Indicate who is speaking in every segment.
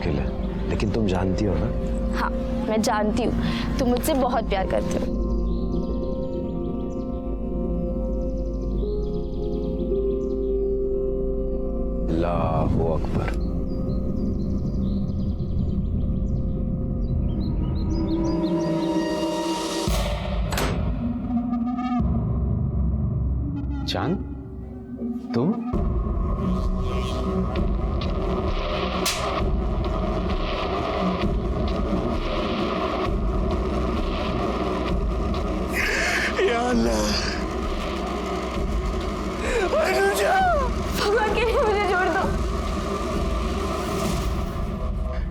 Speaker 1: मुश्किल है, लेकिन तुम जानती हो ना।
Speaker 2: हाँ मैं जानती हूँ, तुम मुझसे बहुत प्यार करते हो।
Speaker 1: अल्लाहू अकबर। चांद, तुम?
Speaker 3: या अल्लाह, अनुजा,
Speaker 2: भगवान के लिए मुझे छोड़ दो।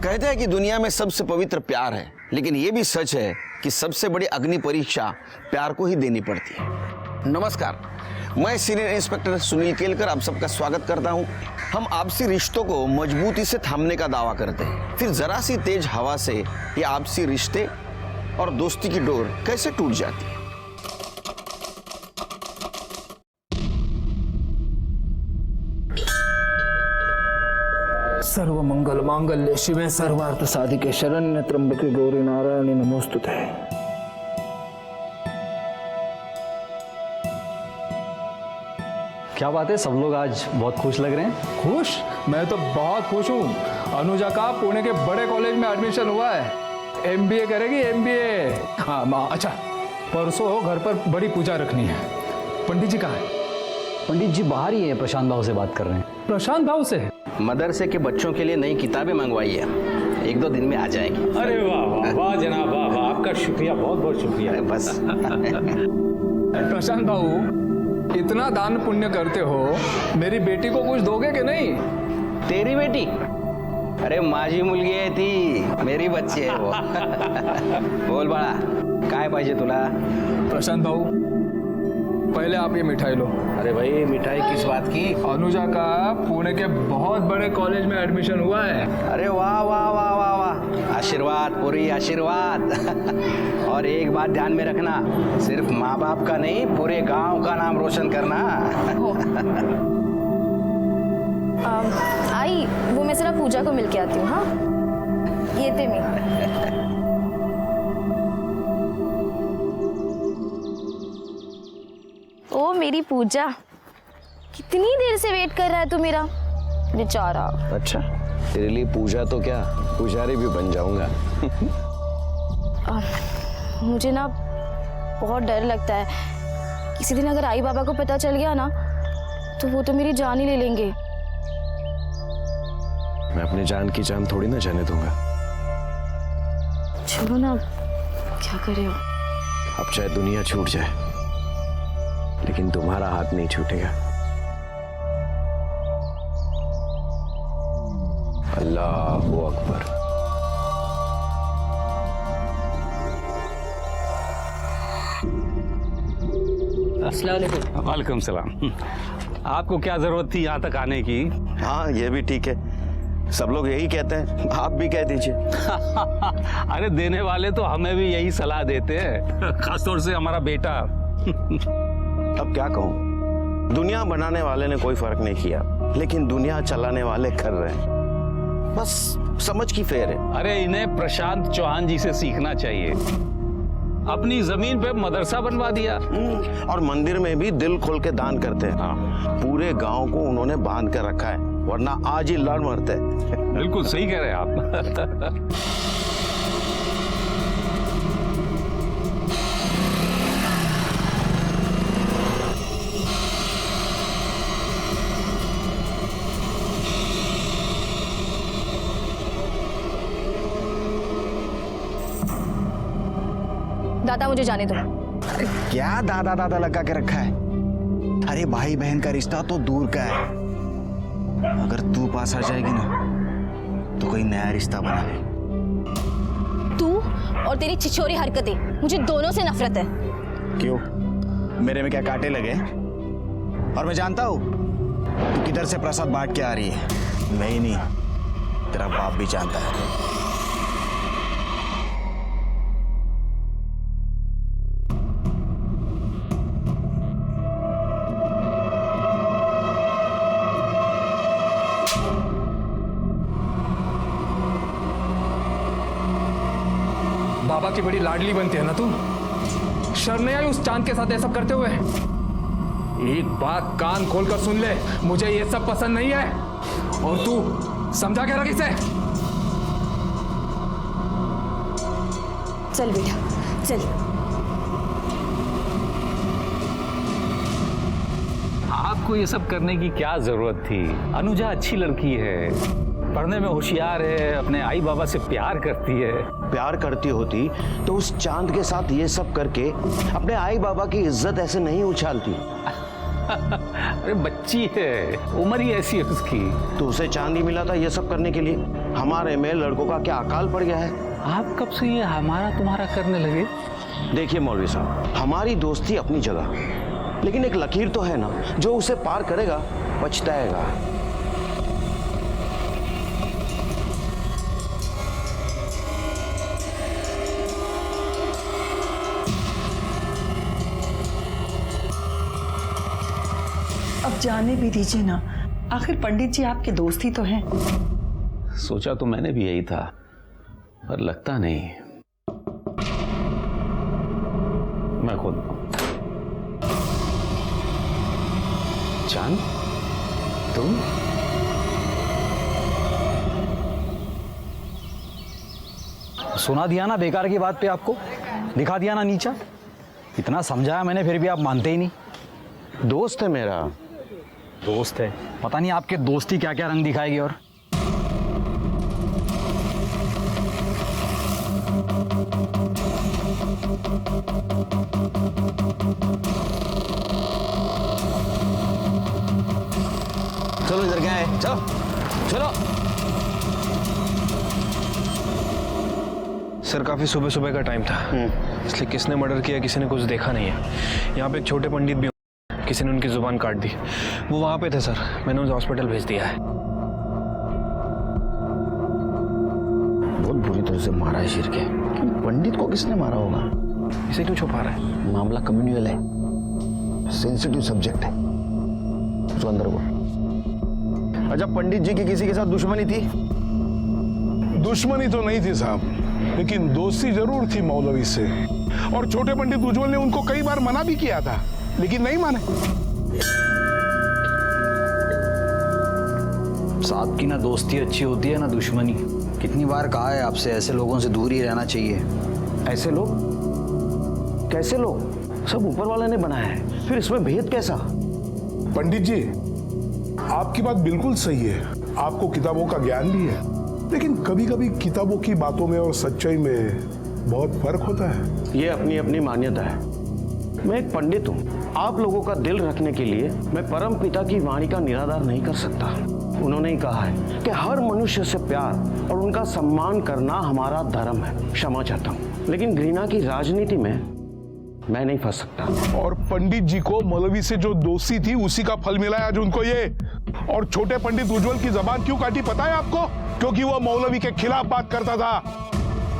Speaker 3: कहते हैं कि दुनिया में सबसे पवित्र प्यार है, लेकिन यह भी सच है कि सबसे बड़ी अग्नि परीक्षा प्यार को ही देनी पड़ती है। नमस्कार, मैं सीनियर इंस्पेक्टर सुनील केलकर आप सबका स्वागत करता हूं। हम आपसी रिश्तों को मजबूती से थामने का दावा करते हैं, फिर जरा सी तेज हवा से ये आपसी रिश्ते और दोस्ती की डोर कैसे टूट जाती है।
Speaker 4: सर्व मंगल मांगल्य शिवे सर्वार्थ साधिके शरण्य त्र्यंबके गौरी नारायणी नमोस्तुते।
Speaker 5: क्या बात है, सब लोग आज बहुत खुश लग रहे हैं।
Speaker 4: खुश? मैं तो बहुत खुश हूँ। अनुजा का पुणे के बड़े कॉलेज में एडमिशन हुआ है। एमबीए करेगी, एमबीए। हाँ अच्छा, परसों घर पर बड़ी पूजा रखनी है। पंडित जी कहाँ है?
Speaker 5: पंडित जी बाहर ही है, प्रशांत भाव से बात कर रहे हैं।
Speaker 4: प्रशांत भाव से?
Speaker 6: मदरसे के बच्चों के लिए नई किताबें मंगवाई है, 1-2 दिन में आ जाएंगी।
Speaker 7: अरे वाह वाह वाह जनाब, वाह वाह, आपका शुक्रिया, बहुत बहुत शुक्रिया।
Speaker 6: अरे बस
Speaker 4: प्रशांत भाऊ, इतना दान पुण्य करते हो, मेरी बेटी को कुछ दोगे कि नहीं?
Speaker 6: तेरी बेटी? अरे माझी मुलगी आहे ती, मेरी बच्ची है वो। बोल बाळा, काय पाहिजे तुला?
Speaker 4: प्रशांत भाऊ, पहले आप ये मिठाई लो।
Speaker 6: अरे भाई, मिठाई किस बात की?
Speaker 4: अनुजा का पुणे के बहुत बड़े कॉलेज में एडमिशन हुआ है।
Speaker 6: अरे वाह वाह वाह वाह वाह, आशीर्वाद पूरी आशीर्वाद। और एक बात ध्यान में रखना, सिर्फ माँ बाप का नहीं, पूरे गांव का नाम रोशन करना।
Speaker 2: आई, वो मैं जरा पूजा को मिलके आती हूँ। हाँ ये थे मैं। ओ मेरी पूजा, कितनी देर से वेट कर रहा है तू मेरा बेचारा।
Speaker 1: अच्छा, तेरे लिए पूजा तो क्या, पुजारी भी बन जाऊंगा।
Speaker 2: मुझे ना बहुत डर लगता है, किसी दिन अगर आई बाबा को पता चल गया ना, तो वो तो मेरी जान ही ले लेंगे।
Speaker 1: मैं अपनी जान की जान थोड़ी ना जाने दूंगा।
Speaker 2: चलो ना, क्या करे हो।
Speaker 1: अब चाहे दुनिया छूट जाए, लेकिन तुम्हारा हाथ नहीं छूटेगा। अल्लाहू अकबर।
Speaker 7: वालेकुम सलाम। आपको क्या जरूरत थी यहाँ तक आने की?
Speaker 3: हाँ, ये भी ठीक है, सब लोग यही कहते हैं, आप भी कह दीजिए।
Speaker 7: अरे देने वाले तो हमें भी यही सलाह देते हैं, खासतौर से हमारा बेटा।
Speaker 3: अब क्या कहूं, दुनिया बनाने वाले ने कोई फर्क नहीं किया, लेकिन दुनिया चलाने वाले कर रहे हैं। बस समझ की फेर है।
Speaker 7: अरे इन्हें प्रशांत चौहान जी से सीखना चाहिए। अपनी जमीन पे मदरसा बनवा दिया,
Speaker 3: और मंदिर में भी दिल खोल के दान करते हैं। हाँ, पूरे गांव को उन्होंने बांध कर रखा है, वरना आज ही लड़ मरते।
Speaker 7: बिल्कुल सही कह रहे हैं आप।
Speaker 2: दादा मुझे जाने दो।
Speaker 8: अरे क्या दादा दादा लगा के रखा है? अरे भाई बहन का रिश्ता तो दूर का है, अगर तू पास आ जाएगी ना तो कोई नया रिश्ता बना ले।
Speaker 2: तू और तेरी छिछोरी हरकतें, मुझे दोनों से नफरत है।
Speaker 8: क्यों, मेरे में क्या कांटे लगे? और मैं जानता हूँ तू किधर से प्रसाद बांट के आ रही है। मैं ही नहीं, तेरा बाप भी जानता है।
Speaker 4: बाबा की बड़ी लाडली बनती है ना तू। शर्म नहीं आई उस चांद के साथ ये सब करते हुए? एक बात कान खोलकर सुन ले, मुझे ये सब पसंद नहीं है और तू समझा के रख इसे।
Speaker 9: चल बेटा चल।
Speaker 7: आपको ये सब करने की क्या जरूरत थी? अनुजा अच्छी लड़की है, पढ़ने में होशियार है, अपने आई बाबा से प्यार करती है।
Speaker 1: प्यार करती होती तो उस चांद के साथ ये सब करके अपने आई बाबा की इज्जत ऐसे नहीं उछालती।
Speaker 7: अरे बच्ची है, उम्र ही ऐसी है उसकी।
Speaker 1: तो उसे चांद ही मिला था ये सब करने के लिए। हमारे में लड़कों का क्या अकाल पड़ गया है?
Speaker 7: आप कब से ये हमारा तुम्हारा करने लगे?
Speaker 1: देखिए मौलवी साहब, हमारी दोस्ती अपनी जगह, लेकिन एक लकीर तो है ना, जो उसे पार करेगा पछताएगा।
Speaker 9: अब जाने भी दीजिए ना, आखिर पंडित जी आपके दोस्त ही तो हैं।
Speaker 7: सोचा तो मैंने भी यही था, पर लगता नहीं। मैं खुद चांद, तुम
Speaker 5: सुना दिया ना बेकार की बात पे आपको, दिखा दिया ना नीचा। इतना समझाया मैंने फिर भी आप मानते ही नहीं।
Speaker 1: दोस्त है मेरा।
Speaker 5: दोस्त है, पता नहीं आपके दोस्ती क्या क्या रंग दिखाएगी। और
Speaker 3: चलो इधर क्या है, चलो चलो।
Speaker 10: सर काफ़ी सुबह सुबह का टाइम था, इसलिए किसने मर्डर किया किसी ने कुछ देखा नहीं है। यहाँ पे एक छोटे पंडित भी, किसी ने उनकी जुबान काट दी। वो वहाँ पे थे सर, मैंने उन्हें हॉस्पिटल भेज दिया है।
Speaker 3: बहुत बुरी तरह से मारा है शेर के। पंडित को किसने मारा होगा?
Speaker 10: इसे क्यों छुपा रहा है?
Speaker 3: मामला कम्युनल है, सेंसिटिव सब्जेक्ट है, उसको अंदर को। अच्छा, पंडित जी की किसी के साथ दुश्मनी थी?
Speaker 11: दुश्मनी तो नहीं थी साहब, लेकिन दोस्ती जरूर थी मौलवी से। और छोटे पंडित उज्जवल ने उनको कई बार मना भी किया था, लेकिन नहीं माने।
Speaker 5: साथ की ना दोस्ती अच्छी होती है ना दुश्मनी। कितनी बार कहा है आपसे, ऐसे लोगों से दूर ही रहना चाहिए।
Speaker 1: ऐसे लोग? कैसे लोग? सब ऊपर वाले ने बनाया है, फिर इसमें भेद कैसा?
Speaker 11: पंडित जी, आपकी बात बिल्कुल सही है, आपको किताबों का ज्ञान भी है, लेकिन कभी कभी किताबों की बातों में और सच्चाई में बहुत फर्क होता है।
Speaker 1: ये अपनी अपनी मान्यता है। मैं एक पंडित हूँ, आप लोगों का दिल रखने के लिए मैं परम पिता की वाणी का निराधार नहीं कर सकता। उन्होंने ही कहा है कि हर मनुष्य से प्यार और उनका सम्मान करना हमारा धर्म है। क्षमा चाहता हूँ, लेकिन घृणा की राजनीति में मैं नहीं फंस सकता।
Speaker 11: और पंडित जी को मौलवी से जो दोस्ती थी उसी का फल मिला है आज उनको ये। और छोटे पंडित उज्जवल की जबान क्यों काटी पता है आपको? क्योंकि वो मौलवी के खिलाफ बात करता था।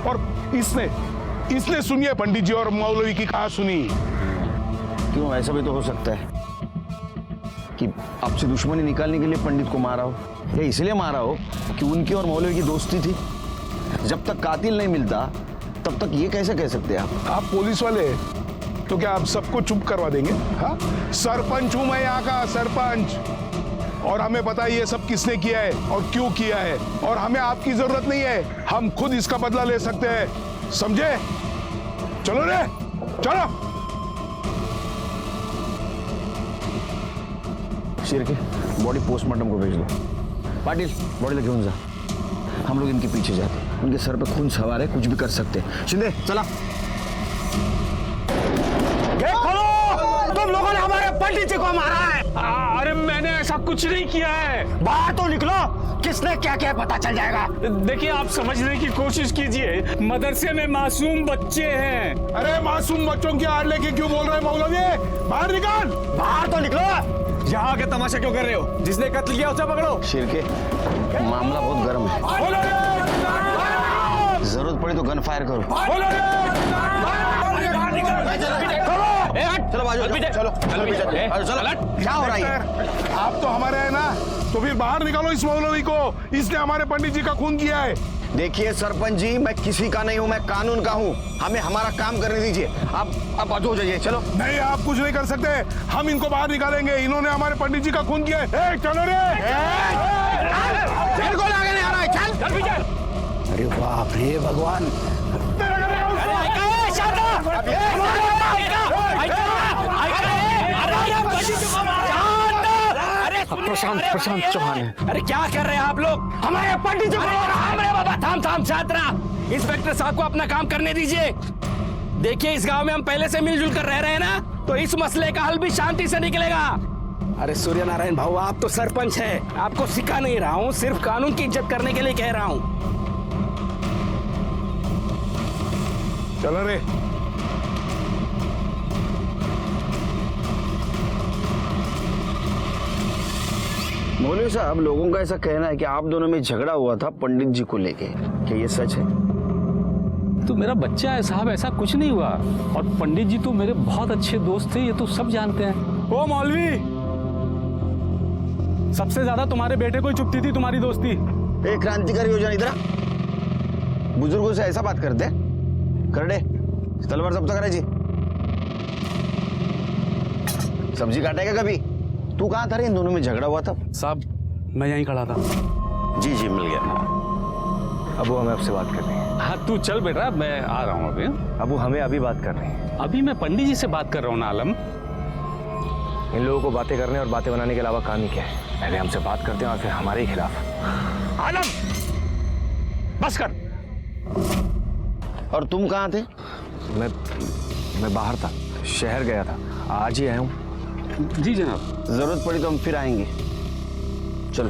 Speaker 11: और इसने सुनिए पंडित जी और मौलवी की कहा सुनी।
Speaker 3: क्यों, ऐसा भी तो हो सकता है कि आपसे दुश्मनी निकालने के लिए पंडित को मारा हो, या इसलिए मारा हो कि उनकी और मौलवी की दोस्ती थी। जब तक कातिल नहीं मिलता तब तक ये कैसे कह सकते हैं
Speaker 11: आप पुलिस वाले, तो क्या आप सबको चुप करवा देंगे? हाँ, सरपंच हूं मैं यहाँ का, सरपंच। और हमें पता है ये सब किसने किया है और क्यों किया है, और हमें आपकी जरूरत नहीं है, हम खुद इसका बदला ले सकते हैं, समझे? चलो रे, चलो।
Speaker 3: शेर के बॉडी पोस्टमार्टम को भेज दो। पाटिल, बॉडी लेके उन जा, हम लोग इनके पीछे जाते हैं। उनके सर पे खून सवार है, कुछ भी कर सकते हैं। शिंदे चला।
Speaker 1: तुम लोगों ने हमारे पंडित जी को मारा है।
Speaker 7: अरे मैंने ऐसा कुछ नहीं किया है।
Speaker 1: बाहर तो निकलो, किसने क्या किया पता चल जाएगा।
Speaker 7: देखिए, आप समझने की कोशिश कीजिए, मदरसे में मासूम बच्चे हैं।
Speaker 11: अरे मासूम बच्चों की आड़ लेके क्यों बोल रहे हैं मौलवी? बाहर निकाल,
Speaker 1: बाहर तो निकलो।
Speaker 6: यहाँ के तमाशा क्यों कर रहे हो? जिसने कत्ल किया उसे पकड़ो।
Speaker 3: शेर के मामला बहुत गर्म है, जरूरत पड़ी तो गन फायर करो। चलो बाजू, चलो
Speaker 11: क्या हो रहा है? आप तो हमारे हैं ना, तो फिर बाहर निकालो इस मौलवी को। इसने हमारे पंडित जी का खून किया है।
Speaker 3: देखिए सरपंच जी, मैं किसी का नहीं हूँ, मैं कानून का हूँ। हमें हमारा काम करने दीजिए। आप हो जाइए, चलो।
Speaker 11: नहीं, आप कुछ नहीं कर सकते। हम इनको बाहर निकालेंगे। इन्होंने हमारे पंडित जी का खून किया है। चलो रे।
Speaker 3: बिल्कुल आगे नहीं आ रहा है, चल।
Speaker 6: अरे बाप रे भगवान।
Speaker 1: प्रशांत चौहान है।
Speaker 6: अरे क्या कर रहे हैं आप लोग? हमारे पंडित जी बाबा, थाम छात्रा। इंस्पेक्टर साहब को अपना काम करने दीजिए। देखिए, इस गांव में हम पहले से मिलजुल कर रह रहे हैं ना, तो इस मसले का हल भी शांति से निकलेगा। अरे सूर्य नारायण भाऊ, आप तो सरपंच हैं। आपको सिखा नहीं रहा हूँ, सिर्फ कानून की इज्जत करने के लिए कह रहा हूँ।
Speaker 11: चलो रे।
Speaker 3: मौलवी साहब, लोगों का ऐसा कहना है कि आप दोनों में झगड़ा हुआ था पंडित जी को लेके। क्या ये सच है?
Speaker 7: तो मेरा बच्चा है साहब, ऐसा कुछ नहीं हुआ। और पंडित जी तो मेरे बहुत अच्छे दोस्त थे, ये तो सब जानते हैं।
Speaker 4: ओ मौलवी, सबसे ज्यादा तुम्हारे बेटे को ही चुपती थी तुम्हारी दोस्ती।
Speaker 3: एक क्रांतिकारी योजना इधर आ। बुजुर्गों से ऐसा बात करते कर दे। तलवार सब तो करे जी। सब्जी काटेगा कभी? तू कहाँ था रे? इन दोनों में झगड़ा हुआ था।
Speaker 4: साहब, मैं यहीं खड़ा था।
Speaker 1: जी जी, मिल गया। अबू, हमें आपसे बात करनी है।
Speaker 7: हाँ तू चल बेटा, मैं आ रहा हूँ अभी।
Speaker 1: अबू, हमें अभी बात करनी है।
Speaker 7: अभी मैं पंडित जी से बात कर रहा हूँ ना आलम।
Speaker 1: इन लोगों को बातें करने और बातें बनाने के अलावा काम ही क्या है? पहले हमसे बात करते हैं और फिर हमारे ही खिलाफ।
Speaker 6: आलम, बस कर।
Speaker 3: और तुम कहाँ थे?
Speaker 1: मैं बाहर था, शहर गया था, आज ही आया हूँ।
Speaker 7: जी जनाब।
Speaker 3: जरूरत पड़ी तो हम फिर आएंगे। चलो।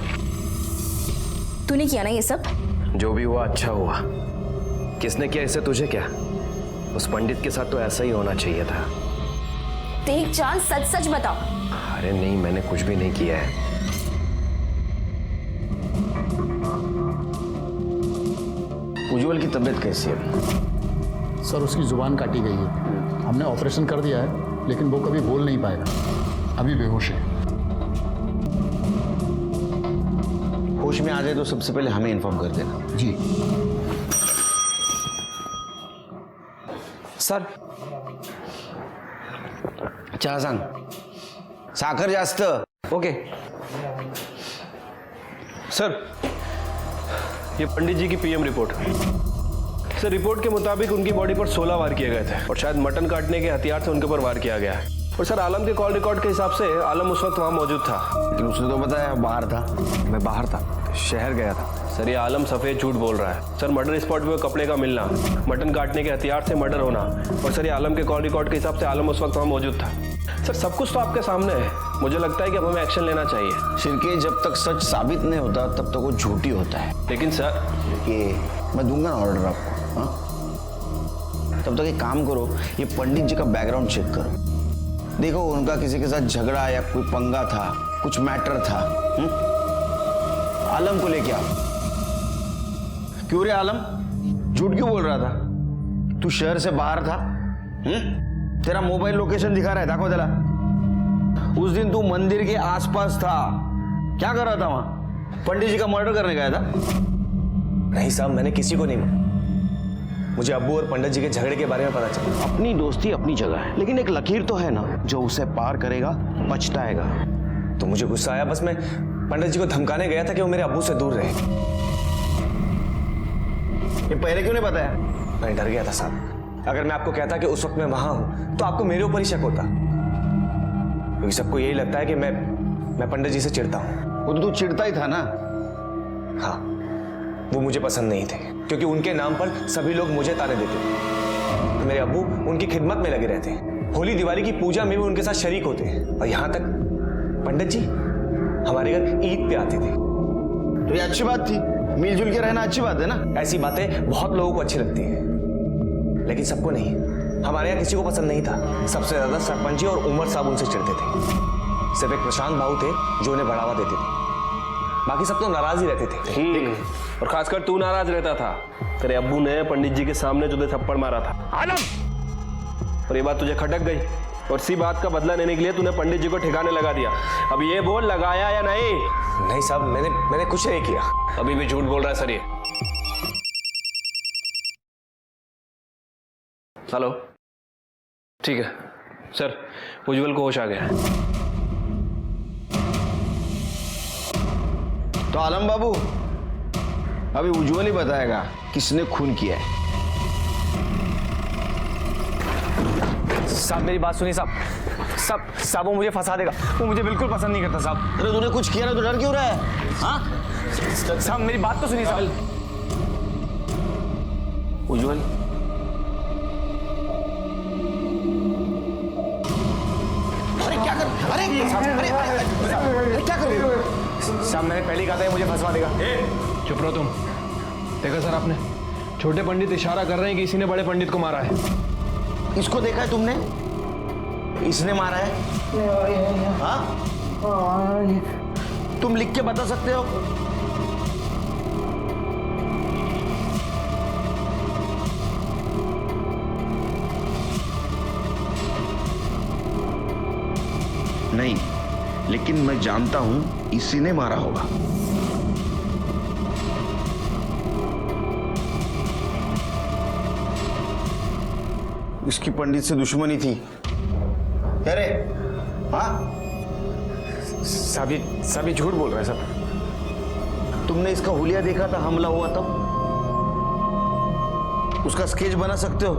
Speaker 2: तूने किया ना ये सब?
Speaker 1: जो भी हुआ अच्छा हुआ। किसने किया इससे तुझे क्या? उस पंडित के साथ तो ऐसा ही होना चाहिए था।
Speaker 2: टेक चांस, सच सच बताओ।
Speaker 1: अरे नहीं, मैंने कुछ भी नहीं किया है।
Speaker 3: उज्जवल की तबीयत कैसी है अभी?
Speaker 12: सर, उसकी जुबान काटी गई है। हमने ऑपरेशन कर दिया है, लेकिन वो कभी बोल नहीं पाएगा। अभी बेहोश है।
Speaker 3: होश में आ जाए तो सबसे पहले हमें इन्फॉर्म कर देना।
Speaker 12: जी
Speaker 3: सर। चहा सांग, साखर जास्त।
Speaker 10: ओके सर, ये पंडित जी की पीएम रिपोर्ट। सर, रिपोर्ट के मुताबिक उनकी बॉडी पर 16 वार किए गए थे और शायद मटन काटने के हथियार से उनके ऊपर वार किया गया है। और सर, आलम के कॉल रिकॉर्ड के हिसाब से आलम उस वक्त वहाँ मौजूद था।
Speaker 3: लेकिन उसने तो बताया बाहर था।
Speaker 1: मैं बाहर था, शहर गया था।
Speaker 10: सर, ये आलम सफेद झूठ बोल रहा है। सर, मर्डर स्पॉट पे कपड़े का मिलना, मटन काटने के हथियार से मर्डर होना, और सर ये आलम के कॉल रिकॉर्ड के हिसाब से आलम उस वक्त वहाँ मौजूद था। सर, सब कुछ तो आपके सामने है। मुझे लगता है कि अब हमें एक्शन लेना चाहिए।
Speaker 3: शिरके, जब तक सच साबित नहीं होता तब तक वो झूठी होता है।
Speaker 10: लेकिन सर,
Speaker 3: ये मैं दूंगा ना ऑर्डर आपको। हाँ, तब तक एक काम करो, ये पंडित जी का बैकग्राउंड चेक करो। देखो, उनका किसी के साथ झगड़ा या कोई पंगा था, कुछ मैटर था। आलम को लेके आओ। क्यों रे आलम, झूठ क्यों बोल रहा था? तू शहर से बाहर था। तेरा मोबाइल लोकेशन दिखा रहा है, दाखो जरा। उस दिन तू मंदिर के आसपास था, क्या कर रहा था वहां? पंडित जी का मर्डर करने गया था?
Speaker 1: नहीं साहब, मैंने किसी को नहीं। मुझे अब्बू और पंडित जी के झगड़े के बारे में पता चला। अपनी दोस्ती अपनी जगह है, लेकिन एक लकीर तो है ना, जो उसे पार करेगा पछताएगा।
Speaker 13: तो मुझे गुस्सा आया, बस मैं पंडित जी को धमकाने गया था कि वो मेरे अब्बू से दूर रहे।
Speaker 3: ये पहले क्यों नहीं बताया?
Speaker 13: मैं डर गया था साहब। अगर मैं आपको कहता कि उस वक्त मैं वहां हूं तो आपको मेरे ऊपर ही शक होता, क्योंकि सबको यही लगता है कि मैं पंडित जी से चिढ़ता हूं।
Speaker 3: वो तो तू चिढ़ता ही था ना।
Speaker 13: हाँ, वो मुझे पसंद नहीं थे, क्योंकि उनके नाम पर सभी लोग मुझे ताने देते। मेरे अब्बू उनकी खिदमत में लगे रहते, होली दिवाली की पूजा में भी उनके साथ शरीक होते, और यहां तक पंडित जी हमारे घर ईद पे आते थे।
Speaker 3: तो ये अच्छी बात थी, मिलजुल के रहना अच्छी बात है ना।
Speaker 13: ऐसी बातें बहुत लोगों को अच्छी लगती है, लेकिन सबको नहीं। हमारे यहाँ किसी को पसंद नहीं था। सबसे ज्यादा सरपंच जी और उमर साहब उनसे चिढ़ते थे। सिर्फ एक प्रशांत बाबू थे जो उन्हें बढ़ावा देते थे, बाकी सब तो नाराज ही रहते थे।
Speaker 10: और खासकर तू नाराज रहता था। तेरे अब्बू ने पंडित जी के सामने तुझे थप्पड़ मारा था आलम, और ये बात तुझे खटक गई, और इसी बात का बदला लेने के लिए तूने पंडित जी को ठिकाने लगा दिया। अब ये बोल, लगाया या नहीं?
Speaker 13: नहीं साहब, मैंने कुछ नहीं किया।
Speaker 10: अभी भी झूठ बोल रहा है सर ये। हेलो, ठीक है सर, उज्जवल को होश आ गया।
Speaker 3: तो आलम बाबू, अभी उज्जवल ही बताएगा किसने खून किया है।
Speaker 13: साहब मेरी बात सुनिए साहब, साहब वो मुझे फंसा देगा, वो मुझे बिल्कुल पसंद नहीं करता साहब।
Speaker 3: अरे तूने कुछ किया ना तो डर क्यों रहा है? हाँ
Speaker 13: साहब मेरी बात तो सुनिए साहब।
Speaker 3: उज्जवल, अरे क्या कर, अरे क्या कर रहे हो?
Speaker 13: साहब मैंने पहले ही कहा था मुझे फंसवा देगा।
Speaker 10: चुप रहो तुम। देखा सर आपने, छोटे पंडित इशारा कर रहे हैं कि इसी ने बड़े पंडित को मारा है।
Speaker 3: इसको देखा है तुमने? इसने मारा है? हाँ? तुम लिख के बता सकते हो? नहीं, लेकिन मैं जानता हूं इसी ने मारा होगा। इसकी पंडित से दुश्मनी थी। अरे हाँ
Speaker 13: साहब ये झूठ बोल रहा है साहब।
Speaker 3: तुमने इसका हुलिया देखा था हमला हुआ तब? उसका स्केच बना सकते हो?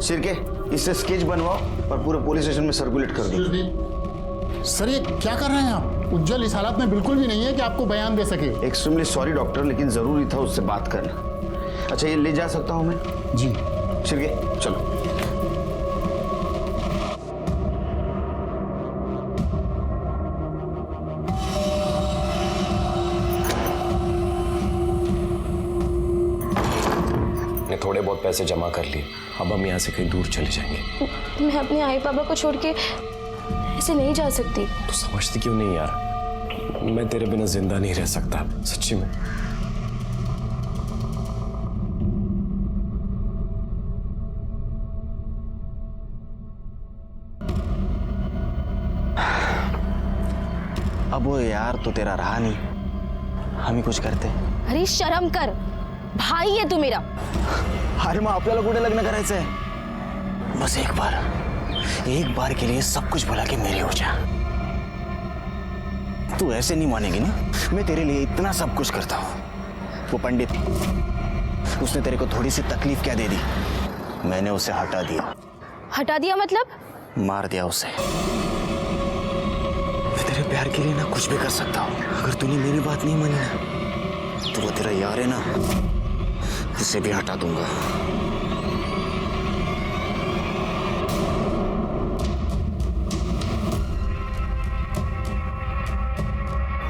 Speaker 3: शिरके, इससे स्केच बनवाओ और पूरे पुलिस स्टेशन में सर्कुलेट कर दो।
Speaker 12: सर ये क्या कर रहे हैं आप? उज्जवल इस हालत में बिल्कुल भी नहीं है कि आपको बयान दे सके।
Speaker 3: एक्सट्रीमली सॉरी डॉक्टर, लेकिन जरूरी था उससे बात करना। अच्छा, ये ले जा सकता हूं मैं?
Speaker 12: जी।
Speaker 3: शिरके चलो।
Speaker 13: थोड़े बहुत पैसे जमा कर लिए, अब हम यहाँ से कहीं दूर चले जाएंगे।
Speaker 2: मैं अपने आई पापा को छोड़ के ऐसे नहीं जा सकती।
Speaker 13: तो समझती क्यों नहीं यार, मैं तेरे बिना जिंदा नहीं रह सकता सच्ची में।
Speaker 8: अब वो यार तो तेरा रहा नहीं, हम ही कुछ करते।
Speaker 2: अरे शर्म कर, भाई है तू मेरा।
Speaker 8: अरे मग आपल्याला कुठे लग्न करायचंय? बस एक बार के लिए सब कुछ भुला के मेरी हो जा। तू ऐसे नहीं मानेगी ना, मैं तेरे लिए इतना सब कुछ करता हूँ। वो पंडित, उसने तेरे को थोड़ी सी तकलीफ क्या दे दी, मैंने उसे हटा दिया।
Speaker 2: हटा दिया मतलब?
Speaker 8: मार दिया उसे। मैं तेरे प्यार के लिए ना कुछ भी कर सकता हूँ। अगर तूने मेरी बात नहीं मानी ना, तो वो तेरा यार है ना, उसे भी हटा दूंगा।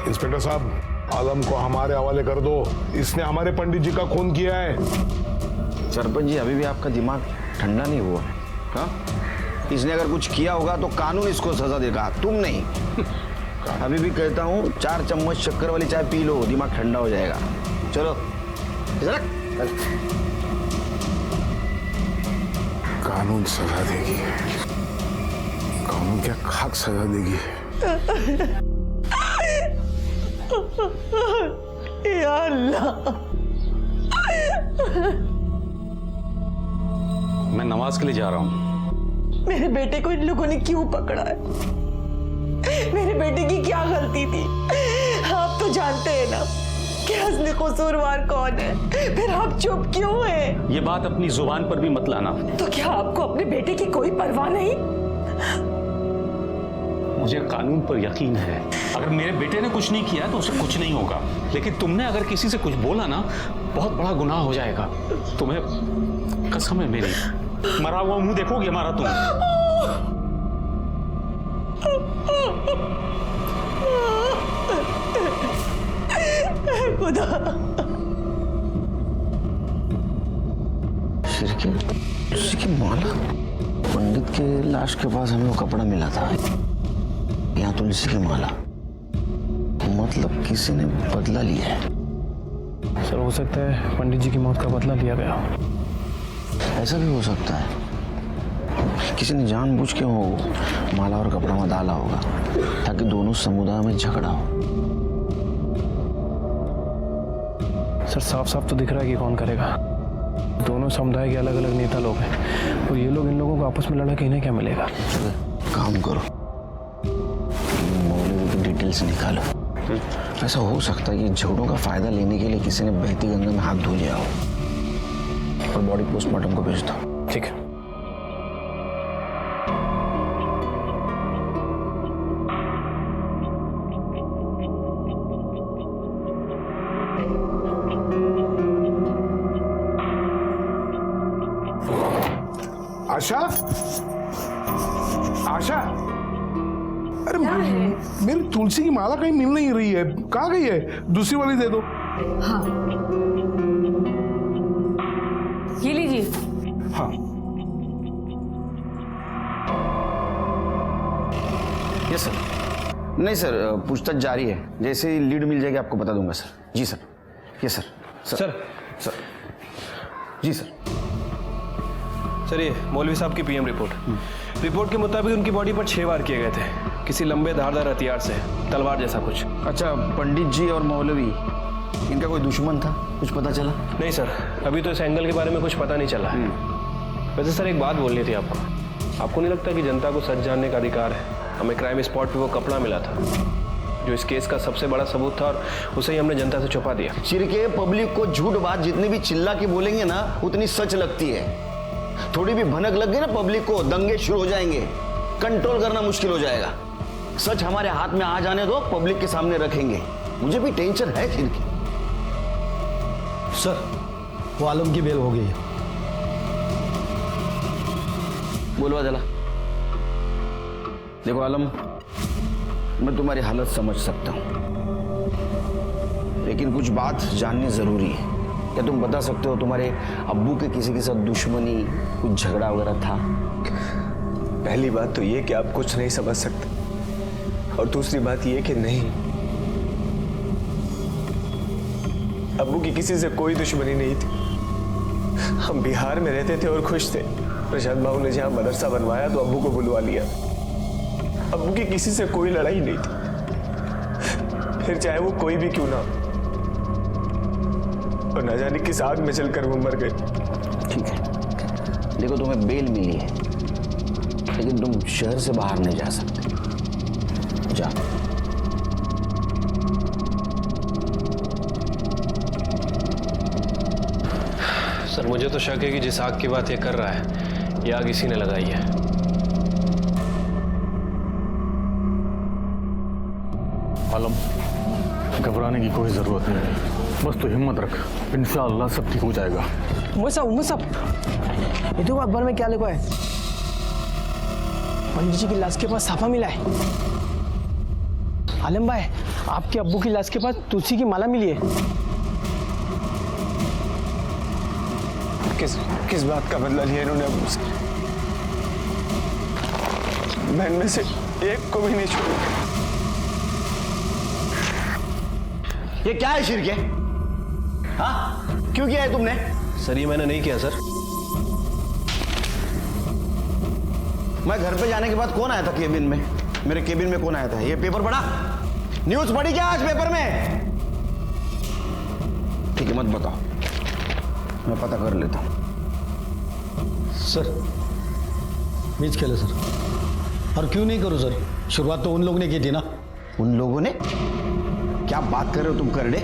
Speaker 11: इंस्पेक्टर साहब, आलम को हमारे हवाले कर दो, इसने हमारे पंडित जी का खून किया है।
Speaker 3: सरपंच जी, अभी भी आपका दिमाग ठंडा नहीं हुआ? हाँ, इसने अगर कुछ किया होगा तो कानून इसको सजा देगा, तुम नहीं। अभी भी कहता हूँ 4 चम्मच शक्कर वाली चाय पी लो, दिमाग ठंडा हो जाएगा। चलो
Speaker 11: कानून सजा देगी? कानून क्या खाक सजा देगी?
Speaker 9: या अल्लाह।
Speaker 7: मैं नमाज के लिए जा रहा हूँ।
Speaker 9: मेरे बेटे को इन लोगों ने क्यों पकड़ा है? मेरे बेटे की क्या गलती थी? आप तो जानते हैं ना कि असली कसूरवार कौन है, फिर आप चुप क्यों हैं?
Speaker 7: ये बात अपनी जुबान पर भी मत लाना।
Speaker 9: तो क्या आपको अपने बेटे की कोई परवाह नहीं?
Speaker 7: मुझे कानून पर यकीन है, अगर मेरे बेटे ने कुछ नहीं किया तो उसे कुछ नहीं होगा, लेकिन तुमने अगर किसी से कुछ बोला ना, बहुत बड़ा गुनाह हो जाएगा। तुम्हें कसम है मेरी, मरा हुआ मुंह देखोगे हमारा तुम।
Speaker 9: खुदा।
Speaker 3: तुलसी की माला? पंडित के लाश के पास हमें वो कपड़ा मिला था, यहाँ तुलसी की माला। मतलब किसी ने बदला लिया है।
Speaker 10: सर हो सकता है पंडित जी की मौत का बदला लिया गया हो।
Speaker 3: ऐसा भी हो सकता है, किसी ने जानबूझ के वो माला और कपड़ा में डाला होगा ताकि दोनों समुदाय में झगड़ा हो।
Speaker 10: सर साफ साफ तो दिख रहा है कि कौन करेगा। दोनों समुदाय के अलग अलग नेता लोग हैं और ये लोग इन लोगों को आपस में लड़ा के इन्हें क्या मिलेगा?
Speaker 3: काम करो, मौलवी की डिटेल्स निकालो। ऐसा हो सकता है कि झगड़ों का फायदा लेने के लिए किसी ने बहती गंगा में हाथ धो लिया हो, और बॉडी पोस्टमार्टम को भेज दो।
Speaker 10: ठीक है।
Speaker 11: आशा, आशा, अरे मेरी तुलसी की माला कहीं मिल नहीं रही है, कहाँ गई है? दूसरी वाली दे दो।
Speaker 9: हाँ, ये लीजिए।
Speaker 11: हाँ,
Speaker 3: यस सर। नहीं सर, पूछताछ जारी है, जैसे ही लीड मिल जाएगी आपको बता दूंगा सर। जी सर। Yes sir.
Speaker 10: सर
Speaker 3: जी सर।
Speaker 10: सर, ये मौलवी साहब की पीएम रिपोर्ट के मुताबिक उनकी बॉडी पर 6 वार किए गए थे, किसी लंबे धारदार हथियार से, तलवार जैसा कुछ।
Speaker 3: अच्छा, पंडित जी और मौलवी, इनका कोई दुश्मन था? कुछ पता चला?
Speaker 10: नहीं सर, अभी तो इस एंगल के बारे में कुछ पता नहीं चला है। वैसे सर, एक बात बोलनी थी आपको नहीं लगता कि जनता को सच जानने का अधिकार है? हमें क्राइम स्पॉट पे वो कपड़ा मिला था जो इस केस का सबसे बड़ा सबूत था, और उसे ही हमने जनता से छुपा दिया।
Speaker 3: चिरके पब्लिक को झूठ बात जितनी भी चिल्ला के बोलेंगे ना, उतनी सच लगती है। थोड़ी भी भनक लग गई ना पब्लिक को, दंगे शुरू हो जाएंगे, कंट्रोल करना मुश्किल हो जाएगा। सच हमारे हाथ में आ जाने दो, पब्लिक के सामने रखेंगे। मुझे भी टेंशन है चिरके।
Speaker 5: सर, वो आलम की बेल हो गई है।
Speaker 3: बोलवा जला। देखो आलम, मैं तुम्हारी हालत समझ सकता हूं, लेकिन कुछ बात जाननी जरूरी है। क्या तुम बता सकते हो तुम्हारे अब्बू के किसी के साथ दुश्मनी, कुछ झगड़ा वगैरह था?
Speaker 13: पहली बात तो ये कि आप कुछ नहीं समझ सकते, और दूसरी बात ये कि नहीं, अब्बू की किसी से कोई दुश्मनी नहीं थी। हम बिहार में रहते थे और खुश थे। प्रशांत बाबू ने जहां मदरसा बनवाया तो अब्बू को बुलवा लिया। अब्बू की किसी से कोई लड़ाई नहीं थी, फिर चाहे वो कोई भी क्यों ना, और न जाने किस आग में जलकर वो मर गए।
Speaker 3: ठीक है, देखो तुम्हें बेल मिली है, लेकिन तुम शहर से बाहर नहीं जा सकते। जा।
Speaker 10: सर, मुझे तो शक है कि जिस आग की बात ये कर रहा है, ये आग इसी ने लगाई है।
Speaker 12: आलम, घबराने की कोई जरूरत नहीं है, बस तो हिम्मत रख, इंशाअल्लाह सब ठीक हो जाएगा।
Speaker 14: उमर साहब, ये तो अखबार में क्या लिखा है? पंडित जी की लाश के पास साफा मिला है। आलम भाई, आपके अब्बू की लाश के पास तुलसी की माला मिली है।
Speaker 13: किस बात का बदला लिया इन्होंने अब्बू से? मैं इनमें से एक को भी नहीं छोड़ूंगा।
Speaker 3: ये क्या है शिरके? हाँ, क्यों किया है तुमने?
Speaker 10: सर, ये मैंने नहीं किया सर।
Speaker 3: मैं घर पे जाने के बाद कौन आया था केबिन में? मेरे केबिन में कौन आया था? ये पेपर पढ़ा? न्यूज पढ़ी क्या आज पेपर में? ठीक है, मत बताओ, मैं पता कर लेता हूं।
Speaker 5: सर, बीच खेले सर। और क्यों नहीं करूं सर? शुरुआत तो उन लोगों ने की थी ना।
Speaker 3: उन लोगों ने? क्या बात कर रहे हो तुम करड़े?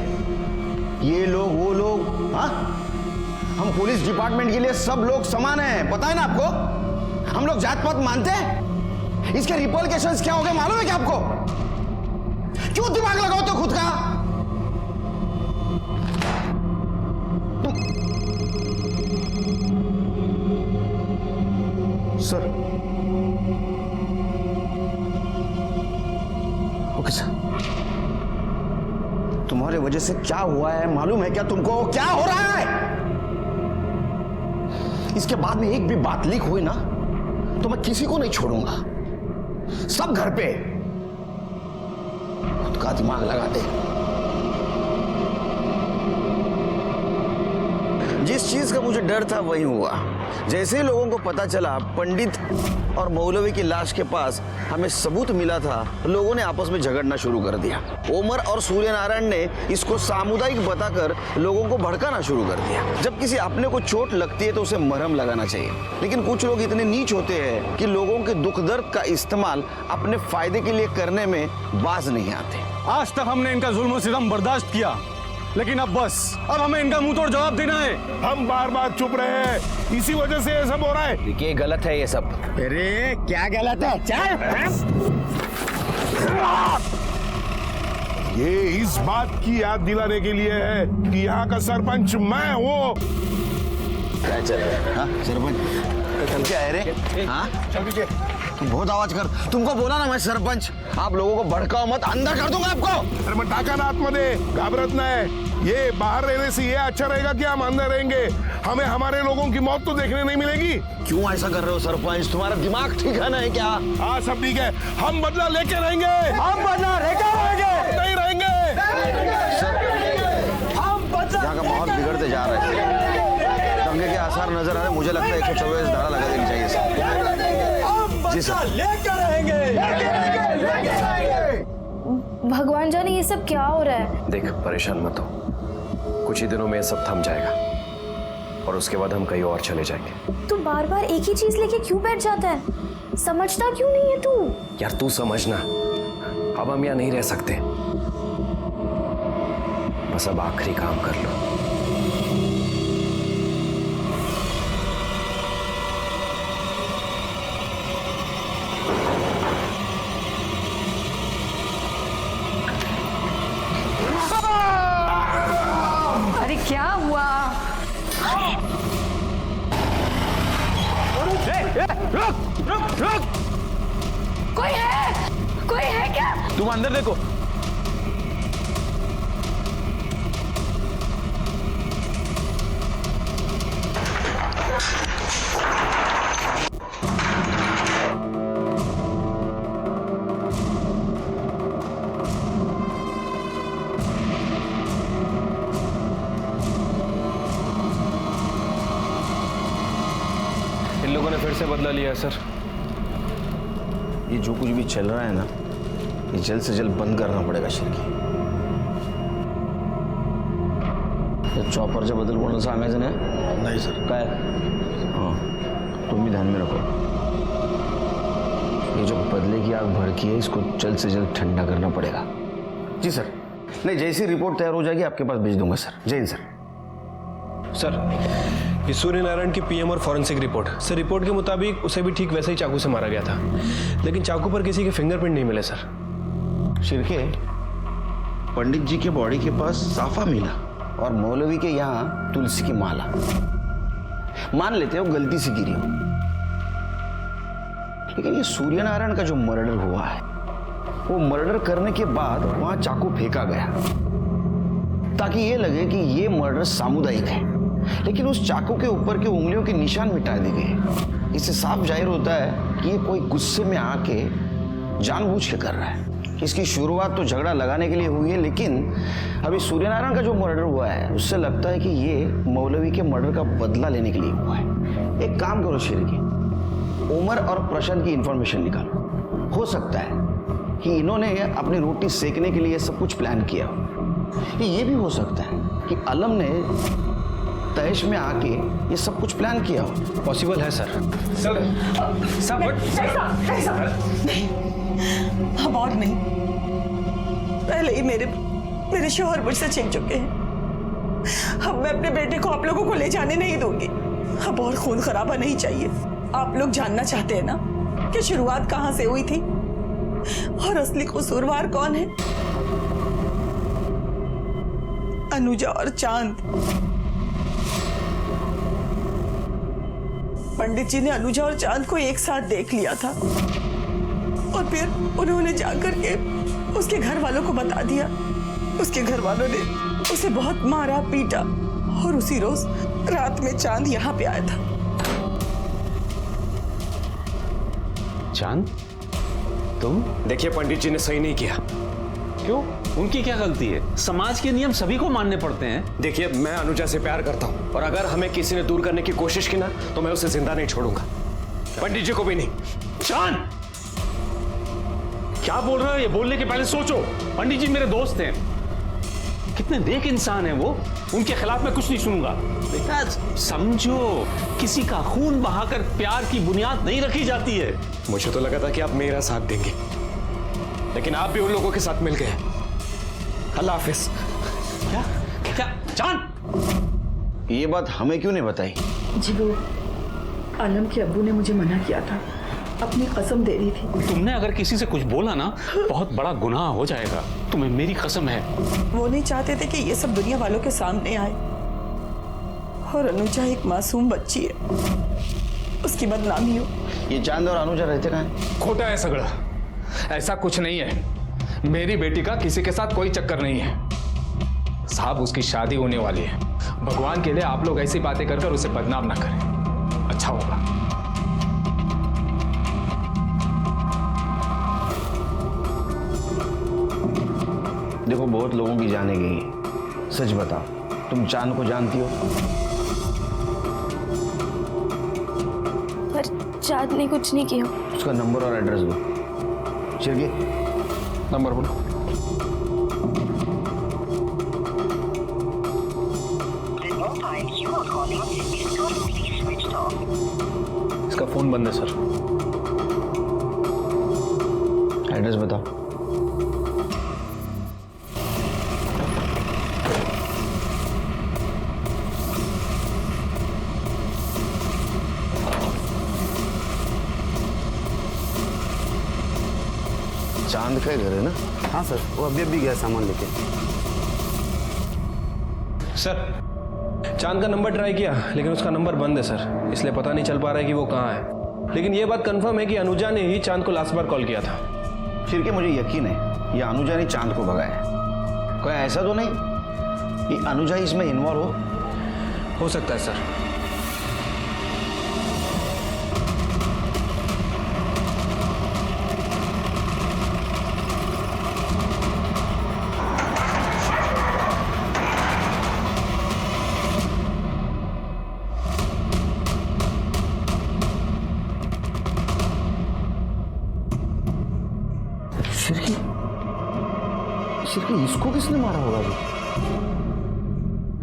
Speaker 3: ये लोग, वो लोग, हाँ? हम पुलिस डिपार्टमेंट के लिए सब लोग समान हैं, पता है ना आपको? हम लोग जात पात मानते हैं? इसके रिपोर्टेशंस क्या हो गए मालूम है क्या आपको? क्यों दिमाग लगाओ तो खुद का? Sir, okay sir. तुम्हारे वजह से क्या हुआ है मालूम है क्या तुमको? क्या हो रहा है? इसके बाद में एक भी बात लीक हुई ना, तो मैं किसी को नहीं छोड़ूंगा। सब घर पे खुद का दिमाग लगाते। जिस चीज का मुझे डर था वही हुआ। जैसे ही लोगों को पता चला पंडित और मौलवी की लाश के पास हमें सबूत मिला था, लोगों ने आपस में झगड़ना शुरू कर दिया। ओमर और सूर्य नारायण ने इसको सामुदायिक बताकर लोगों को भड़काना शुरू कर दिया। जब किसी अपने को चोट लगती है तो उसे मरहम लगाना चाहिए, लेकिन कुछ लोग इतने नीच होते हैं कि लोगों के दुख दर्द का इस्तेमाल अपने फायदे के लिए करने में बाज नहीं आते।
Speaker 5: आज तक हमने इनका जुल्म सितम बर्दाश्त किया, लेकिन अब बस, अब हमें इनका मुंह तोड़ जवाब देना है।
Speaker 11: हम बार बार चुप रहे हैं, इसी वजह से ये सब हो रहा है।
Speaker 13: देखिए गलत है ये सब।
Speaker 8: अरे क्या गलत है? चल।
Speaker 11: ये इस बात की याद दिलाने के लिए है कि यहाँ का सरपंच मैं हूँ।
Speaker 3: क्या चल रहा है? हाँ सरपंच क्या है रे? हाँ तुम बहुत आवाज कर, तुमको बोला ना मैं सरपंच, आप लोगों को भड़काओ मत, अंदर कर दूंगा आपको।
Speaker 11: अरे मैं टाका ना आत्मदे, घबरात ना है। ये बाहर रहने से ये अच्छा रहेगा कि हम अंदर रहेंगे? हमें हमारे लोगों की मौत तो देखने नहीं मिलेगी।
Speaker 3: क्यों ऐसा कर रहे हो सरपंच? तुम्हारा दिमाग ठीक है ना? है क्या?
Speaker 11: हाँ सब ठीक है, हम बदला लेके रहेंगे।
Speaker 8: हम बदला लेकर रहेंगे।
Speaker 11: नहीं रहेंगे।
Speaker 3: यहाँ का माहौल बिगड़ते जा रहा है, दंगे के आसार नजर आ रहे हैं। मुझे लगता है 144 धारा लगा देनी चाहिए सर। जी सर।
Speaker 8: लेकर रहेंगे।
Speaker 2: भगवान जाने ये सब क्या हो रहा है।
Speaker 10: देख परेशान मत हो, कुछ ही दिनों में ये सब थम जाएगा और उसके बाद हम कहीं और चले जाएंगे।
Speaker 2: तू बार बार एक ही चीज लेके क्यों बैठ जाता है? समझता क्यों नहीं है तू?
Speaker 10: यार तू समझना, अब हम यहाँ नहीं रह सकते, बस अब आखिरी काम कर लो।
Speaker 9: अरे क्या हुआ?
Speaker 2: रुक! कोई है क्या?
Speaker 13: तुम अंदर देखो।
Speaker 10: इन लोगों ने फिर से बदला लिया है सर।
Speaker 3: ये जो कुछ भी चल रहा है ना, ये जल्द से जल्द बंद करना पड़ेगा शिरकी। चॉपरच्या बद्दल कोणाला सांगायचं नाही? नाही सर. काय? हाँ तुम भी ध्यान में रखो, ये जो बदले की आग भड़की है इसको जल्द से जल्द ठंडा करना पड़ेगा। जी सर। नहीं, जैसी रिपोर्ट तैयार हो जाएगी आपके पास भेज दूंगा सर। जय हिंद सर।
Speaker 10: सर ये सूर्य नारायण की पीएम और फॉरेंसिक रिपोर्ट। सर रिपोर्ट के मुताबिक उसे भी ठीक वैसे ही चाकू से मारा गया था, लेकिन चाकू पर किसी के फिंगरप्रिंट नहीं मिले सर।
Speaker 3: शिरके, पंडित जी के बॉडी के पास साफा मिला और मौलवी के यहाँ तुलसी की माला। मान लेते हो गलती से गिरी हो, लेकिन ये सूर्य नारायण का जो मर्डर हुआ है, वो मर्डर करने के बाद वहां चाकू फेंका गया ताकि ये लगे कि ये मर्डर सामुदायिक है, लेकिन उस चाकू के ऊपर के उंगलियों के निशान मिटा दिए गए। इससे साफ जाहिर होता है कि ये कोई गुस्से में आके जानबूझ के कर रहा है। इसकी शुरुआत तो झगड़ा लगाने के लिए हुई है, लेकिन अभी सूर्यनारायण का जो मर्डर हुआ है उससे लगता है कि ये मौलवी के मर्डर का बदला लेने के लिए हुआ है। एक काम करो शिरकी, उमर और प्रशांत की इंफॉर्मेशन निकालो। हो सकता है कि इन्होंने अपनी रोटी सेकने के लिए सब कुछ प्लान किया हो। ये भी हो सकता है कि अलम ने तैश में आके ये सब कुछ प्लान किया हो।
Speaker 10: पॉसिबल है सर।
Speaker 9: नहीं, अब और नहीं। पहले ही मेरे शौहर मुझसे छिन चुके हैं। अब मैं अपने बेटे को आप लोगों को ले जाने नहीं दूंगी। अब और खून खराबा नहीं चाहिए। आप लोग जानना चाहते हैं ना कि शुरुआत कहां से हुई थी और असली कसूरवार कौन है? अनुजा और चांद। पंडित जी ने अनुजा और चांद को एक साथ देख लिया था और फिर उन्होंने जाकर के उसके घर वालों को बता दिया। उसके घर वालों ने उसे बहुत मारा पीटा और उसी रोज रात में चांद यहाँ पे आया था।
Speaker 7: चांद, तुम?
Speaker 10: देखिए पंडित जी ने सही नहीं किया।
Speaker 7: क्यों? उनकी क्या गलती है? समाज के नियम सभी को मानने पड़ते हैं।
Speaker 10: देखिए मैं अनुजा से प्यार करता हूँ और अगर हमें किसी ने दूर करने की कोशिश की ना तो मैं उसे जिंदा नहीं छोड़ूंगा। पंडित जी को भी नहीं।
Speaker 7: चांद, क्या बोल रहे हो? ये बोलने के पहले सोचो। पंडित जी मेरे दोस्त हैं, कितने नेक इंसान हैं वो, उनके खिलाफ मैं कुछ नहीं सुनूंगा। बेटा समझो, किसी का खून बहाकर प्यार की बुनियाद नहीं रखी जाती है।
Speaker 10: मुझे तो लगा था कि आप मेरा साथ देंगे, लेकिन आप भी उन लोगों के साथ मिल गए। अल्लाह हाफिज।
Speaker 7: क्या क्या चांद,
Speaker 3: ये बात हमें क्यों नहीं बताई?
Speaker 9: जी वो आलम के अब्बू ने मुझे मना किया था, अपनी कसम दे दी थी।
Speaker 7: तुमने अगर किसी से कुछ बोला ना, बहुत बड़ा गुनाह हो जाएगा। तुम्हें मेरी कसम है।
Speaker 9: वो नहीं चाहते थे कि ये सब दुनिया वालों के सामने आए। और अनुजा एक मासूम बच्ची है, उसकी बदनामी हो।
Speaker 3: ये चांद और अनुजा रहते कहाँ हैं?
Speaker 4: खोटा है सगड़ा, ऐसा कुछ नहीं है। मेरी बेटी का किसी के साथ कोई चक्कर नहीं है साहब, उसकी शादी होने वाली है। भगवान के लिए आप लोग ऐसी बातें कर उसे बदनाम ना करें, अच्छा होगा।
Speaker 3: देखो बहुत लोगों की जाने गई, सच बताओ, तुम चांद को जानती हो?
Speaker 2: पर चांद ने कुछ नहीं किया।
Speaker 3: उसका नंबर और एड्रेस दो। शिरकी,
Speaker 10: नंबर बोलो। इसका फोन बंद है सर।
Speaker 3: एड्रेस बताओ। चांद का घर है ना?
Speaker 8: हाँ सर, वो अभी गया सामान लेके।
Speaker 10: सर चांद का नंबर ट्राई किया, लेकिन उसका नंबर बंद है सर, इसलिए पता नहीं चल पा रहा है कि वो कहाँ है। लेकिन ये बात कंफर्म है कि अनुजा ने ही चांद को लास्ट बार कॉल किया था।
Speaker 3: फिर मुझे यकीन है ये अनुजा ने चांद को भगाया। कोई ऐसा तो नहीं कि अनुजा इसमें इन्वॉल्व
Speaker 10: हो सकता है सर।
Speaker 3: शिरकी, इसको किसने मारा होगा अभी?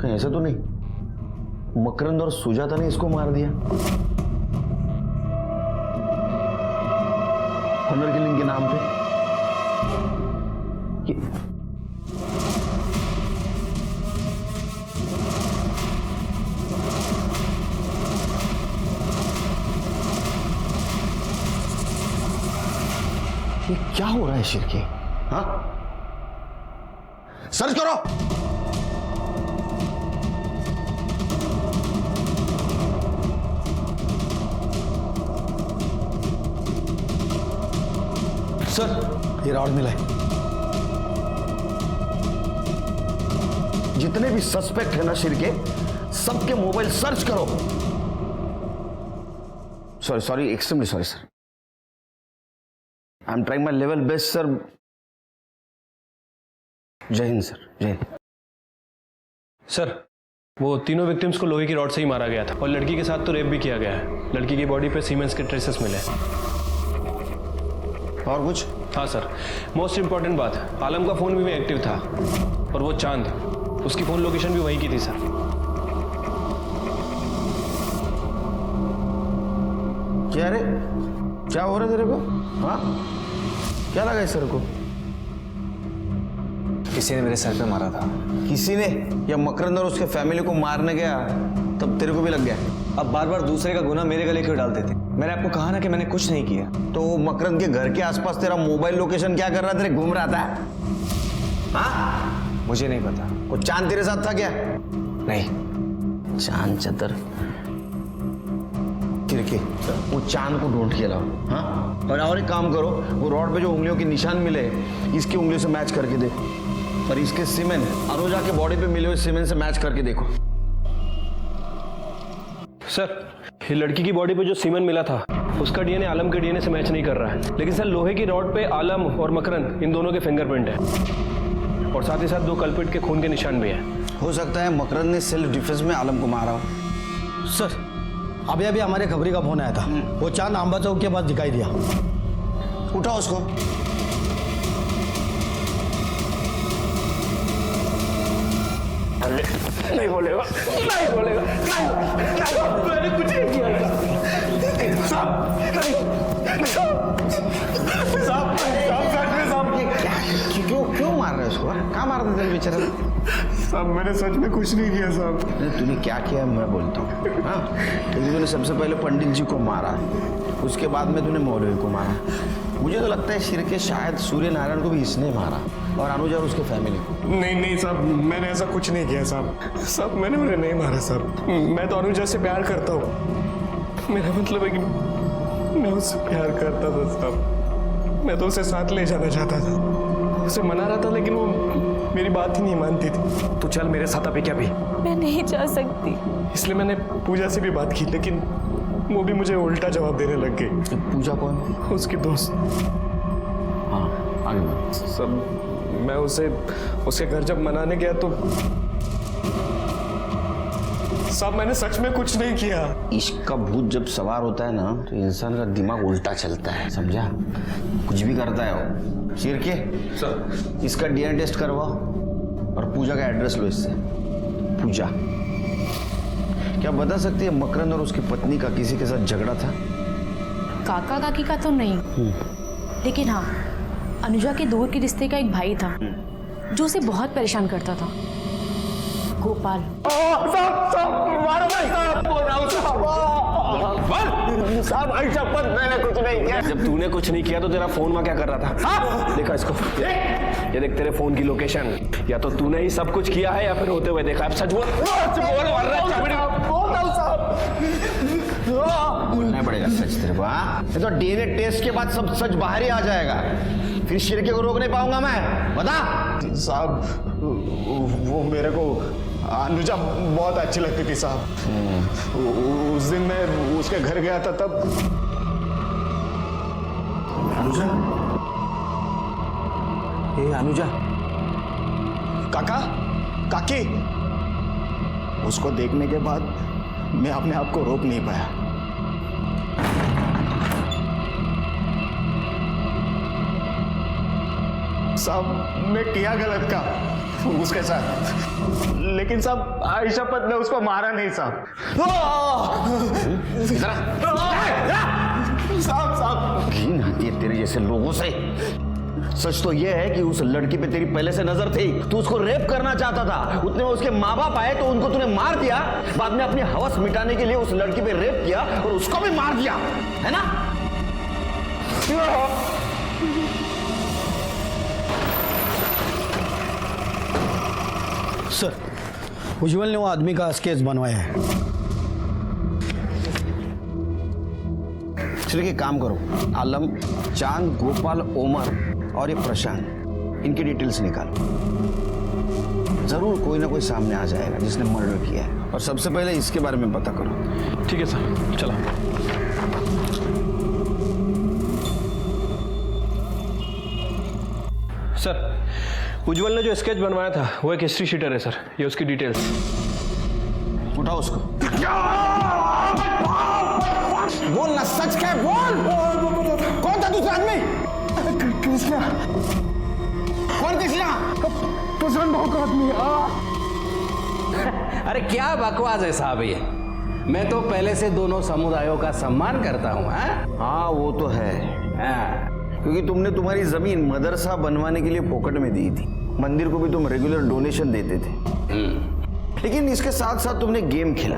Speaker 3: कहीं ऐसा तो नहीं मकरंद और सुजाता ने इसको मार दिया? ऑनर किलिंग के नाम पे ये क्या हो रहा है शिरकी? हाँ, सर्च करो। सर, ये रॉड मिला है। जितने भी सस्पेक्ट है ना शिरके, सबके मोबाइल सर्च करो। Sorry, extremely sorry sir. I am trying my level best sir. जय हिंद सर, जय हिंद।
Speaker 10: सर वो तीनों विक्टिम्स को लोहे की रॉड से ही मारा गया था, और लड़की के साथ तो रेप भी किया गया है। लड़की की बॉडी पे सीमेंस के ट्रेसेस मिले।
Speaker 3: और कुछ?
Speaker 10: हाँ सर, मोस्ट इंपॉर्टेंट बात, आलम का फोन भी एक्टिव था, और वो चांद, उसकी फोन लोकेशन भी वहीं की थी सर।
Speaker 3: क्या रे, क्या हो रहा है तेरे को? हाँ, क्या लगा इस सर को?
Speaker 13: किसी ने मेरे सर पे मारा था।
Speaker 3: किसी ने? या मकरंद और उसके फैमिली को मारने गया तब तेरे को भी लग गया?
Speaker 13: अब बार बार दूसरे का गुनाह मेरे गले क्यों डालते थे? मैंने आपको कहा ना कि मैंने कुछ नहीं किया।
Speaker 3: तो मकरंद के घर के आसपास तेरा मोबाइल लोकेशन क्या कर रहा तेरे घूम रहा था? हाँ,
Speaker 13: मुझे नहीं पता।
Speaker 3: वो चांद तेरे साथ था क्या?
Speaker 13: नहीं।
Speaker 3: चांद चतर तिरके, वो चांद को ढूंढ के लाओ। हाँ, और एक काम करो, वो रॉड पे जो उंगलियों के निशान मिले इसकी उंगलियों से मैच करके देखो, और इसके सीमेंट अनुजा के बॉडी पे मिले हुए सीमेंट से मैच करके देखो।
Speaker 10: सर ये लड़की की बॉडी पे जो सीमेंट मिला था उसका डीएनए आलम के डीएनए से मैच नहीं कर रहा है, लेकिन सर लोहे की रॉड पे आलम और मकरंद इन दोनों के फिंगरप्रिंट है, और साथ ही साथ 2 कल्प्रिट के खून के निशान भी हैं।
Speaker 3: हो सकता है मकरंद ने सेल्फ डिफेंस में आलम को मारा हो।
Speaker 10: सर
Speaker 14: अभी अभी हमारे खबरी का फोन आया था, वो चांद आंबा चौक के पास दिखाई दिया।
Speaker 3: उठाओ उसको।
Speaker 10: नहीं बोलेगा, नहीं बोलेगा, मैंने कुछ नहीं किया।
Speaker 3: क्यों मार रहे हो उसको? कहाँ मार रहे थे बेचारा?
Speaker 11: साहब मैंने सच में कुछ नहीं किया साहब।
Speaker 3: तूने क्या किया मैं बोलता हूँ। हाँ, क्योंकि तूने सबसे पहले पंडित जी को मारा, उसके बाद में तूने मौलवी को मारा। मुझे तो लगता है शिर के शायद सूर्य नारायण को भी इसने मारा, और अनुजा और उसके फैमिली को।
Speaker 11: नहीं साहब, मैंने ऐसा कुछ नहीं किया साहब। साहब मैंने उन्हें नहीं मारा साहब। मैं तो अनुजा से प्यार करता हूँ। मेरा मतलब है कि मैं उससे प्यार करता था साहब। मैं तो उसे साथ ले जाना चाहता था, उसे मना रहा था, लेकिन वो मेरी बात ही नहीं मानती थी।
Speaker 10: तू चल मेरे साथ अभी। क्या भी
Speaker 9: मैं नहीं जा सकती।
Speaker 11: इसलिए मैंने पूजा से भी बात की, लेकिन वो भी मुझे उल्टा जवाब देने लग गई।
Speaker 3: पूजा कौन?
Speaker 11: उसकी दोस्त।
Speaker 3: हाँ आगे बढ़।
Speaker 11: सब मैं उसे उसके घर जब मनाने गया तो साहब मैंने सच में कुछ नहीं किया।
Speaker 3: इश्क का भूत जब सवार होता है ना तो इंसान का दिमाग उल्टा चलता है, समझा? कुछ भी करता है वो। शिर के सर, इसका डीएनए टेस्ट करवाओ और पूजा का एड्रेस लो इससे। पूजा क्या बता सकती है मकरंद और उसकी पत्नी का किसी के साथ झगड़ा था?
Speaker 2: काका काकी का तो नहीं, लेकिन हाँ अनुजा के दूर के रिश्ते का एक भाई था जो उसे बहुत परेशान करता था, गोपाल।
Speaker 10: साहब आई शपथ मैंने कुछ नहीं किया। जब तूने कुछ नहीं किया तो तेरा फोन में क्या कर रहा था? देखा इसको, ये देख तेरे फोन की लोकेशन। या तो तूने ही सब कुछ किया है या फिर होते हुए देखा। अब सच बोल।
Speaker 3: बोलना पड़ेगा सच तेरे को। हाँ, ये तो डीएनए टेस्ट के बाद सब सच बाहर ही आ जाएगा, फिर शिरके को रोक नहीं पाऊंगा मैं। बता।
Speaker 11: साहब वो मेरे को अनुजा बहुत अच्छी लगती थी साहब। उस दिन मैं उसके घर गया था तब।
Speaker 3: अनुजा?
Speaker 14: ए अनुजा।
Speaker 11: काका, काकी। उसको देखने के बाद मैं अपने आप को रोक नहीं पाया। साहब मैं किया गलत का उसके साथ, लेकिन साहब आई शपथ मैं उसको मारा नहीं साहब। साहब
Speaker 3: घिन आती है तेरे जैसे लोगों से। सच तो यह है कि उस लड़की पे तेरी पहले से नजर थी, तू उसको रेप करना चाहता था। उतने में उसके माँ बाप आए तो उनको तूने मार दिया, बाद में अपनी हवस मिटाने के लिए उस लड़की पे रेप किया और उसको भी मार दिया, है ना?
Speaker 14: सर, उज्जवल ने वो आदमी का स्केच बनवाया है।
Speaker 3: चलिए काम करो, आलम, चांद, गोपाल, ओमर और ये प्रशांत, इनकी डिटेल्स निकालो। जरूर कोई ना कोई सामने आ जाएगा जिसने मर्डर किया है, और सबसे पहले इसके बारे में पता करो।
Speaker 10: ठीक है सर, चलो। सर, उज्जवल ने जो स्केच बनवाया था वो एक हिस्ट्री शीटर है सर, ये उसकी डिटेल्स।
Speaker 3: उठाओ उसको। बोल ना, सच क्या है, बोल। कौन था दूसरा आदमी?
Speaker 11: कृष्णा।
Speaker 3: कौन कृष्णा?
Speaker 11: प्रसन्न भाव का आदमी।
Speaker 6: अरे क्या बकवास है साहब ये। मैं तो पहले से दोनों समुदायों का सम्मान करता हूँ।
Speaker 3: हाँ वो तो है।
Speaker 6: हाँ।
Speaker 3: क्योंकि तुमने तुम्हारी जमीन मदरसा बनवाने के लिए फोकट में दी थी, मंदिर को भी तुम रेगुलर डोनेशन देते थे। लेकिन इसके साथ साथ तुमने गेम खेला।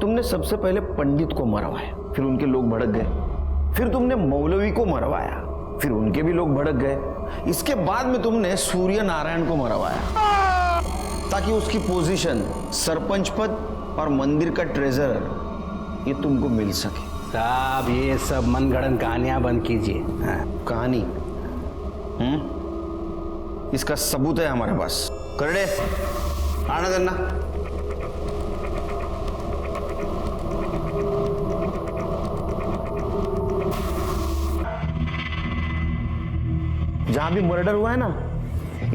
Speaker 3: तुमने सबसे पहले पंडित को मरवाया, फिर उनके लोग भड़क गए। फिर तुमने मौलवी को मरवाया, फिर उनके भी लोग भड़क गए। इसके बाद में तुमने सूर्य नारायण को मरवाया ताकि उसकी पोजीशन, सरपंच पद और मंदिर का ट्रेजरर ये तुमको मिल सके।
Speaker 6: साहब ये सब मनगढ़ंत कहानियां बंद कीजिए।
Speaker 3: कहानी? इसका सबूत है हमारे पास। करड़े आना देना। जहां भी मर्डर हुआ है ना,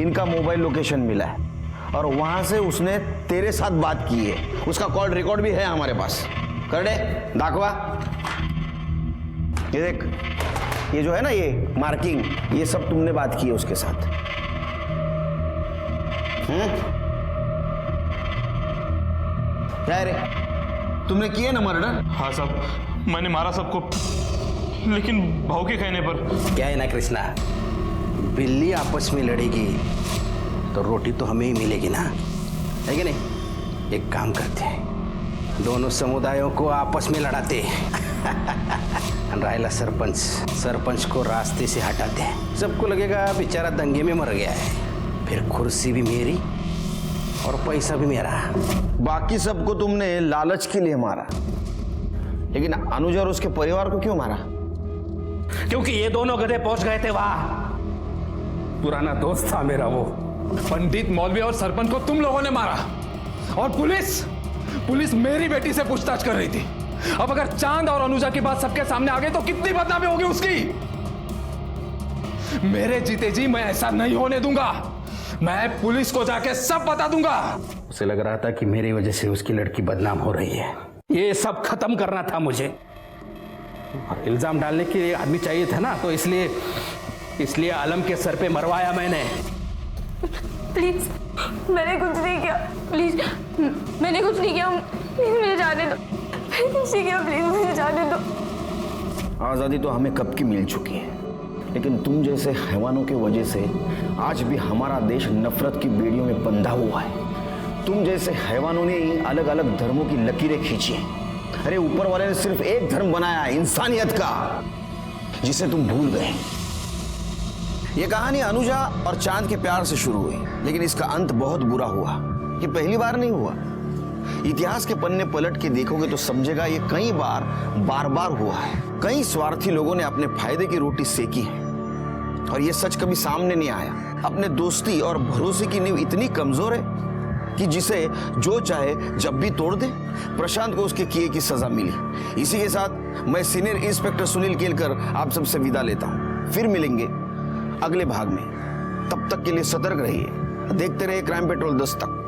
Speaker 3: इनका मोबाइल लोकेशन मिला है और वहां से उसने तेरे साथ बात की है। उसका कॉल रिकॉर्ड भी है हमारे पास। करडे दाखवा। ये देख, ये जो है ना ये मार्किंग, ये सब तुमने बात की है उसके साथ। क्या है रे, तुमने किया ना मर्डर?
Speaker 12: हाँ साहब, मैंने मारा सबको, लेकिन भाव के कहने पर।
Speaker 14: क्या है ना कृष्णा, बिल्ली आपस में लड़ेगी तो रोटी तो हमें ही मिलेगी ना, है कि नहीं? एक काम करते हैं, दोनों समुदायों को आपस में लड़ाते हैं। रायला सरपंच को रास्ते से हटाते हैं। सबको लगेगा बेचारा दंगे में मर गया है, फिर कुर्सी भी मेरी और पैसा भी मेरा।
Speaker 3: बाकी सबको तुमने लालच के लिए मारा, लेकिन अनुज और उसके परिवार को क्यों मारा?
Speaker 6: क्योंकि ये दोनों गधे पहुंच गए थे वहां। पुराना दोस्त था मेरा वो।
Speaker 4: पंडित, मौलवी और सरपंच को तुम लोगों ने मारा, और पुलिस मेरी बेटी से पूछताछ कर रही थी। अब अगर चांद और अनुजा की बात सबके सामने आ गई तो कितनी बदनामी होगी उसकी। मेरे जीते जी मैं ऐसा नहीं होने दूंगा। मैं पुलिस को जाके सब बता दूंगा।
Speaker 14: उसे लग रहा था कि मेरी वजह से उसकी लड़की बदनाम हो रही है।
Speaker 6: ये सब खत्म करना था मुझे, और इल्जाम डालने के लिए आदमी चाहिए था ना, तो इसलिए आलम के सर पे मरवाया मैंने।
Speaker 15: प्लीज, मैंने कुछ नहीं किया, प्लीज, मैंने कुछ नहीं किया, प्लीज मुझे जाने दो, मैंने कुछ नहीं किया, प्लीज मुझे जाने दो।
Speaker 3: आज़ादी तो हमें कब की मिल चुकी है, लेकिन तुम जैसे हैवानों की वजह से आज भी हमारा देश नफरत की बेड़ियों में बंधा हुआ है। तुम जैसे हैवानों ने ही अलग अलग धर्मों की लकीरें खींची हैं। अरे ऊपर वाले ने सिर्फ एक धर्म बनाया है, इंसानियत का, जिसे तुम भूल गए। ये कहानी अनुजा और चांद के प्यार से शुरू हुई, लेकिन इसका अंत बहुत बुरा हुआ। ये पहली बार नहीं हुआ। इतिहास के पन्ने पलट के देखोगे तो समझेगा ये कई बार हुआ है। कई स्वार्थी लोगों ने अपने फायदे की रोटी सेकी है, और ये सच कभी सामने नहीं आया। अपने दोस्ती और भरोसे की नींव इतनी कमजोर है कि जिसे जो चाहे जब भी तोड़ दे। प्रशांत को उसके किए की सजा मिली। इसी के साथ मैं सीनियर इंस्पेक्टर सुनील केलकर आप सबसे विदा लेता हूं। फिर मिलेंगे अगले भाग में। तब तक के लिए सतर्क रहिए, देखते रहिए क्राइम पेट्रोल 10 तक।